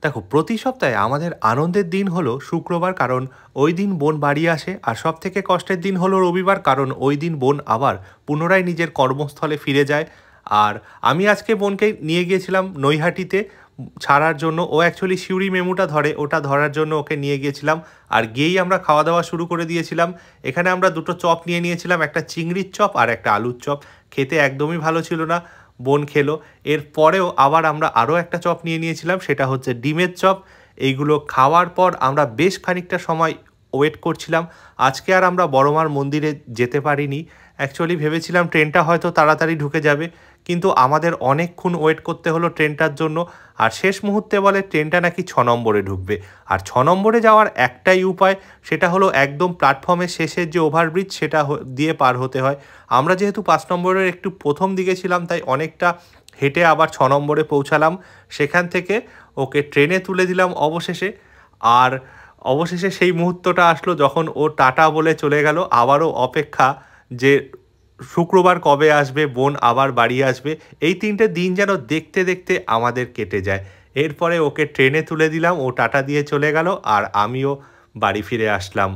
দেখো, প্রতি সপ্তাহে আমাদের আনন্দের দিন হলো শুক্রবার, কারণ ওই দিন বোন বাড়ি আসে। আর সব থেকে কষ্টের দিন হলো রবিবার, কারণ ওই দিন বোন আবার পুনরায় নিজের কর্মস্থলে ফিরে যায়। আর আমি আজকে বোনকে নিয়ে গিয়েছিলাম নৈহাটিতে ছাড়ার জন্য। ও অ্যাকচুয়ালি সিউড়ি মেমুটা ধরে, ওটা ধরার জন্য ওকে নিয়ে গিয়েছিলাম। আর গিয়েই আমরা খাওয়া দাওয়া শুরু করে দিয়েছিলাম। এখানে আমরা দুটো চপ নিয়ে নিয়েছিলাম, একটা চিংড়ির চপ আর একটা আলুর চপ। খেতে একদমই ভালো ছিল না, বোন খেলো। এর পরেও আবার আমরা আরও একটা চপ নিয়ে নিয়েছিলাম, সেটা হচ্ছে ডিমের চপ। এইগুলো খাওয়ার পর আমরা বেশ খানিকটা সময় ওয়েট করছিলাম। আজকে আর আমরা বড়মার মন্দিরে যেতে পারিনি। অ্যাকচুয়ালি ভেবেছিলাম ট্রেনটা হয়তো তাড়াতাড়ি ঢুকে যাবে, কিন্তু আমাদের অনেকক্ষণ ওয়েট করতে হলো ট্রেনটার জন্য। আর শেষ মুহূর্তে বলে ট্রেনটা নাকি 6 নম্বরে ঢুকবে। আর 6 নম্বরে যাওয়ার একটাই উপায়, সেটা হলো একদম প্ল্যাটফর্মের শেষের যে ওভারব্রিজ সেটা দিয়ে পার হতে হয়। আমরা যেহেতু 5 নম্বরের একটু প্রথম দিকে ছিলাম, তাই অনেকটা হেঁটে আবার 6 নম্বরে পৌঁছালাম। সেখান থেকে ওকে ট্রেনে তুলে দিলাম অবশেষে। আর অবশেষে সেই মুহূর্তটা আসলো যখন ও টাটা বলে চলে গেল। আবারও অপেক্ষা যে শুক্রবার কবে আসবে, বোন আবার বাড়ি আসবে। এই 3টে দিন যেন দেখতে দেখতে আমাদের কেটে যায়। এরপরে ওকে ট্রেনে তুলে দিলাম, ও টাটা দিয়ে চলে গেল, আর আমিও বাড়ি ফিরে আসলাম।